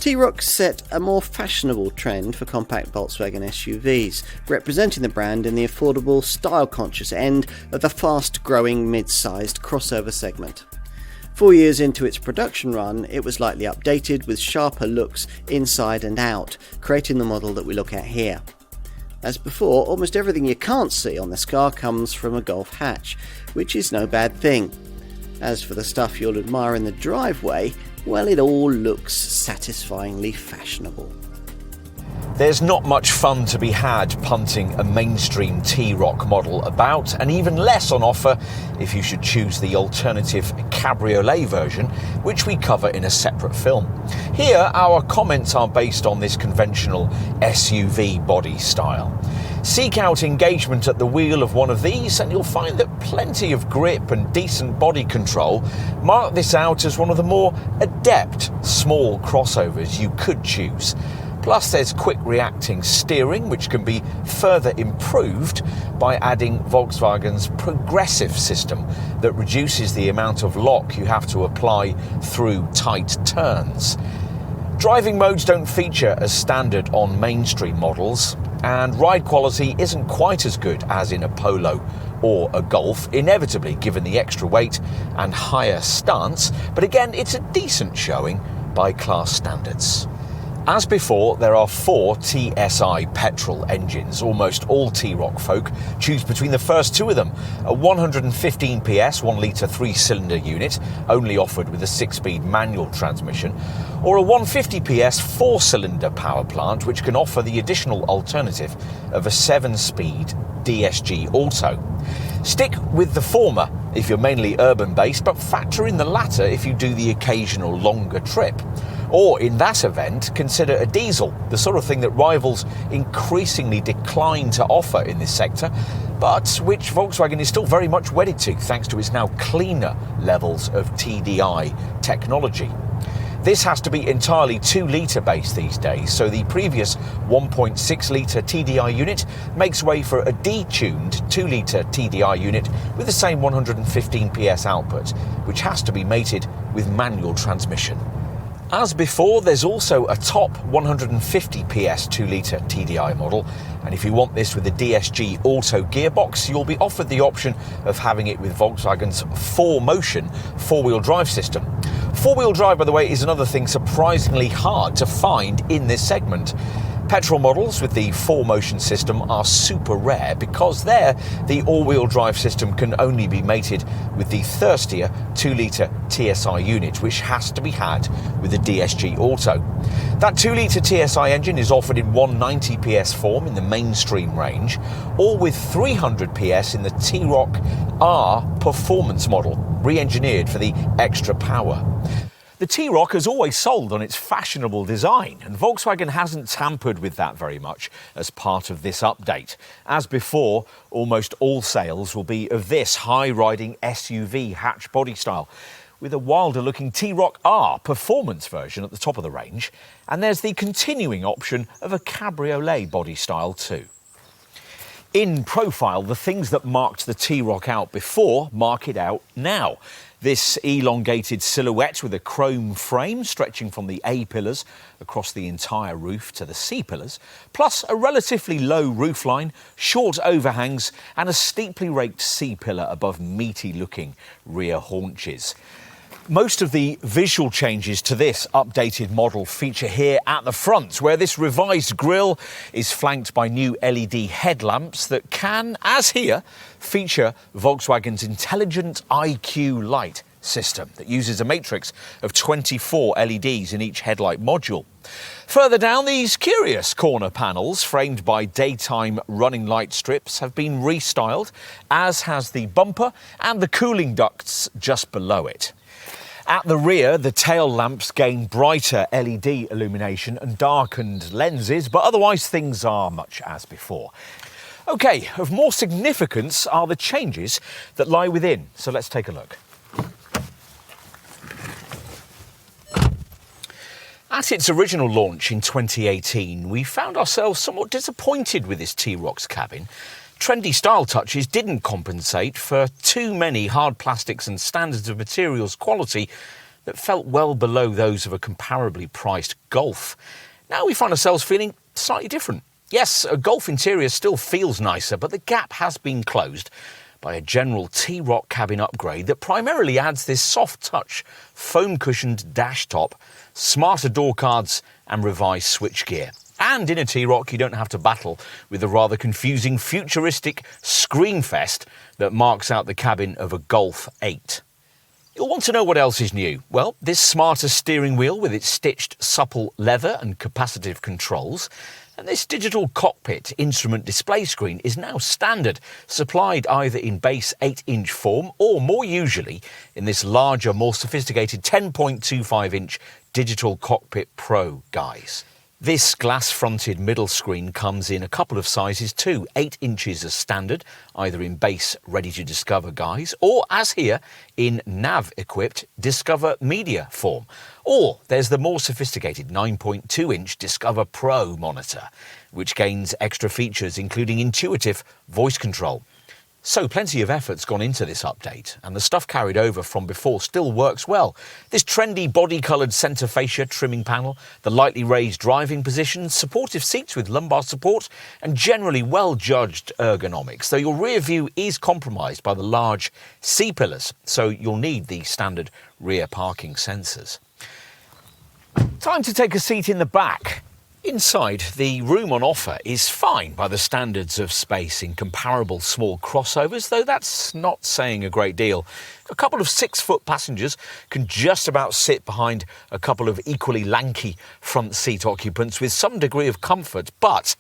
T-Roc set a more fashionable trend for compact Volkswagen SUVs, representing the brand in the affordable, style-conscious end of the fast-growing mid-sized crossover segment. 4 years into its production run, it was slightly updated with sharper looks inside and out, creating the model that we look at here. As before, almost everything you can't see on this car comes from a Golf hatch, which is no bad thing. As for the stuff you'll admire in the driveway, well, it all looks satisfyingly fashionable. There's not much fun to be had punting a mainstream T-Roc model about, and even less on offer if you should choose the alternative cabriolet version, which we cover in a separate film. Here, our comments are based on this conventional SUV body style. Seek out engagement at the wheel of one of these and you'll find that plenty of grip and decent body control mark this out as one of the more adept small crossovers you could choose. Plus there's quick reacting steering, which can be further improved by adding Volkswagen's progressive system that reduces the amount of lock you have to apply through tight turns. Driving modes don't feature as standard on mainstream models, and ride quality isn't quite as good as in a Polo or a Golf, inevitably given the extra weight and higher stance, but again it's a decent showing by class standards. As before, there are 4 TSI petrol engines. Almost all T-Roc folk choose between the first 2 of them. A 115 PS 1-litre 3-cylinder unit, only offered with a 6-speed manual transmission, or a 150 PS 4-cylinder power plant, which can offer the additional alternative of a 7-speed DSG Auto. Stick with the former if you're mainly urban-based, but factor in the latter if you do the occasional longer trip. Or, in that event, consider a diesel, the sort of thing that rivals increasingly decline to offer in this sector, but which Volkswagen is still very much wedded to, thanks to its now cleaner levels of TDI technology. This has to be entirely 2-litre based these days, so the previous 1.6-litre TDI unit makes way for a detuned 2-litre TDI unit with the same 115 PS output, which has to be mated with manual transmission. As before, there's also a top 150 PS 2-litre TDI model, and if you want this with a DSG Auto gearbox, you'll be offered the option of having it with Volkswagen's 4Motion 4-wheel drive system. 4-wheel drive, by the way, is another thing surprisingly hard to find in this segment. Petrol models with the 4Motion system are super rare because there the all-wheel drive system can only be mated with the thirstier 2-litre TSI unit, which has to be had with the DSG Auto. That 2-litre TSI engine is offered in 190 PS form in the mainstream range, or with 300 PS in the T-Roc R performance model, re-engineered for the extra power. The T-Roc has always sold on its fashionable design, and Volkswagen hasn't tampered with that very much as part of this update. As before, almost all sales will be of this high-riding SUV hatch body style, with a wilder-looking T-Roc R performance version at the top of the range, and there's the continuing option of a cabriolet body style too. In profile, the things that marked the T-Roc out before mark it out now. This elongated silhouette with a chrome frame stretching from the A-pillars across the entire roof to the C-pillars, plus a relatively low roofline, short overhangs and a steeply raked C-pillar above meaty-looking rear haunches. Most of the visual changes to this updated model feature here at the front, where this revised grille is flanked by new LED headlamps that can, as here, feature Volkswagen's intelligent IQ light system that uses a matrix of 24 LEDs in each headlight module. Further down, these curious corner panels, framed by daytime running light strips, have been restyled, as has the bumper and the cooling ducts just below it. At the rear, the tail lamps gain brighter LED illumination and darkened lenses, but otherwise things are much as before. OK, of more significance are the changes that lie within, so let's take a look. At its original launch in 2018, we found ourselves somewhat disappointed with this T-Roc's cabin. Trendy style touches didn't compensate for too many hard plastics and standards of materials quality that felt well below those of a comparably priced Golf. Now we find ourselves feeling slightly different. Yes, a Golf interior still feels nicer, but the gap has been closed by a general T-Roc cabin upgrade that primarily adds this soft-touch, foam-cushioned dash top, smarter door cards and revised switchgear. And in a T-Roc, you don't have to battle with the rather confusing futuristic screenfest that marks out the cabin of a Golf 8. You'll want to know what else is new. Well, this smarter steering wheel with its stitched supple leather and capacitive controls, and this digital cockpit instrument display screen is now standard, supplied either in base 8-inch form or, more usually, in this larger, more sophisticated 10.25-inch Digital Cockpit Pro guise. This glass-fronted middle screen comes in a couple of sizes too, 8 inches as standard, either in base ready-to-discover guise, or as here, in nav-equipped Discover Media form. Or there's the more sophisticated 9.2-inch Discover Pro monitor, which gains extra features including intuitive voice control. So plenty of effort's gone into this update, and the stuff carried over from before still works well. This trendy body-coloured centre fascia trimming panel, the lightly raised driving position, supportive seats with lumbar support, and generally well-judged ergonomics, though your rear view is compromised by the large C-pillars, so you'll need the standard rear parking sensors. Time to take a seat in the back. Inside, the room on offer is fine by the standards of space in comparable small crossovers, though that's not saying a great deal. A couple of 6-foot passengers can just about sit behind a couple of equally lanky front seat occupants with some degree of comfort, but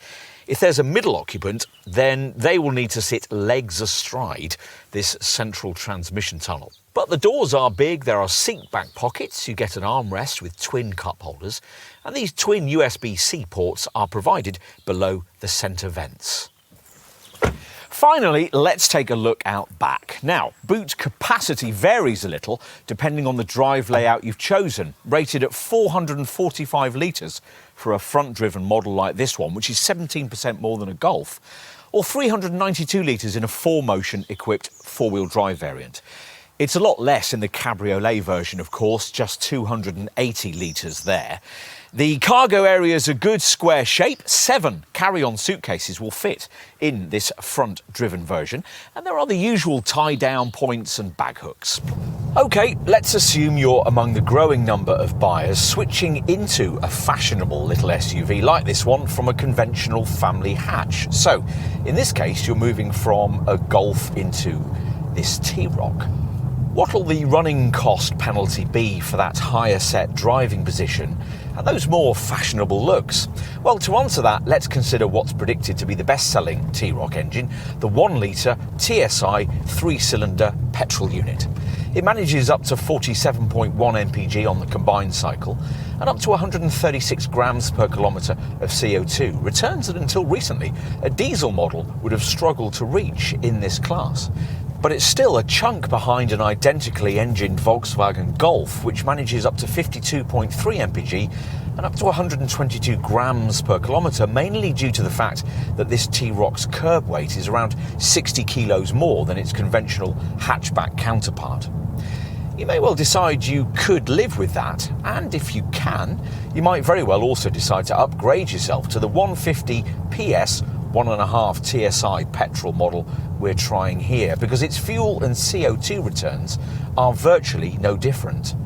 if there's a middle occupant, then they will need to sit legs astride this central transmission tunnel. But the doors are big, there are seat back pockets, you get an armrest with twin cup holders, and these twin USB-C ports are provided below the centre vents. Finally, let's take a look out back. Now, boot capacity varies a little depending on the drive layout you've chosen, rated at 445 litres for a front-driven model like this one, which is 17% more than a Golf, or 392 litres in a 4Motion equipped four-wheel drive variant. It's a lot less in the cabriolet version, of course, just 280 litres there. The cargo area is a good square shape. 7 carry-on suitcases will fit in this front-driven version, and there are the usual tie-down points and bag hooks. OK, let's assume you're among the growing number of buyers switching into a fashionable little SUV like this one from a conventional family hatch. So, in this case, you're moving from a Golf into this T-Roc. What'll the running cost penalty be for that higher set driving position and those more fashionable looks? Well, to answer that, let's consider what's predicted to be the best-selling T-Roc engine, the 1-litre TSI 3-cylinder petrol unit. It manages up to 47.1 mpg on the combined cycle and up to 136 grams per kilometre of CO2, returns that until recently a diesel model would have struggled to reach in this class. But it's still a chunk behind an identically engined Volkswagen Golf, which manages up to 52.3 mpg and up to 122 grams per kilometre, mainly due to the fact that this T-Roc's curb weight is around 60 kilos more than its conventional hatchback counterpart. You may well decide you could live with that, and if you can, you might very well also decide to upgrade yourself to the 150 PS 1.5 TSI petrol model we're trying here, because its fuel and CO2 returns are virtually no different.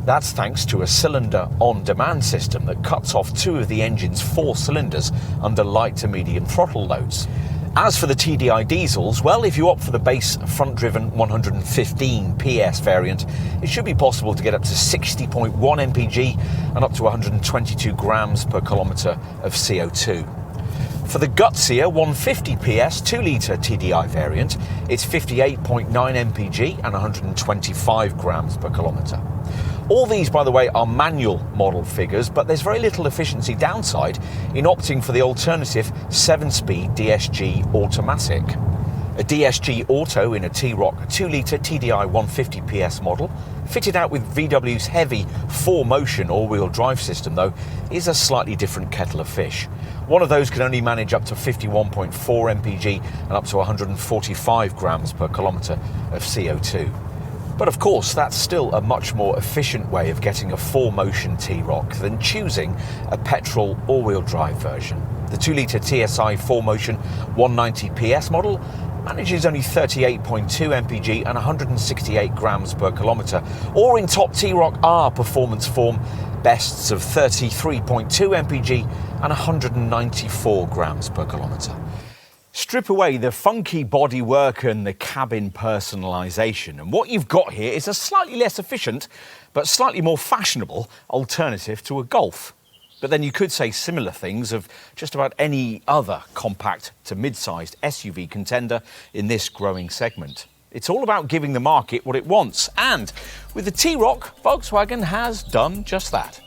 That's thanks to a cylinder on-demand system that cuts off 2 of the engine's 4 cylinders under light to medium throttle loads. As for the TDI diesels, well, if you opt for the base front-driven 115 PS variant, it should be possible to get up to 60.1 mpg and up to 122 grams per kilometre of CO2. For the gutsier 150 PS 2-litre TDI variant, it's 58.9 mpg and 125 grams per kilometre. All these, by the way, are manual model figures, but there's very little efficiency downside in opting for the alternative 7-speed DSG automatic. A DSG Auto in a T-Roc 2-litre TDI 150 PS model, fitted out with VW's heavy 4Motion all-wheel drive system, though, is a slightly different kettle of fish. One of those can only manage up to 51.4 mpg and up to 145 grams per kilometre of CO2. But of course, that's still a much more efficient way of getting a 4Motion T-Roc than choosing a petrol all-wheel drive version. The 2-litre TSI 4Motion 190 PS model manages only 38.2 mpg and 168 grams per kilometre, or in top T-Roc R performance form, bests of 33.2 mpg and 194 grams per kilometre. Strip away the funky bodywork and the cabin personalisation, and what you've got here is a slightly less efficient but slightly more fashionable alternative to a Golf. But then you could say similar things of just about any other compact to mid-sized SUV contender in this growing segment. It's all about giving the market what it wants, and with the T-Roc, Volkswagen has done just that.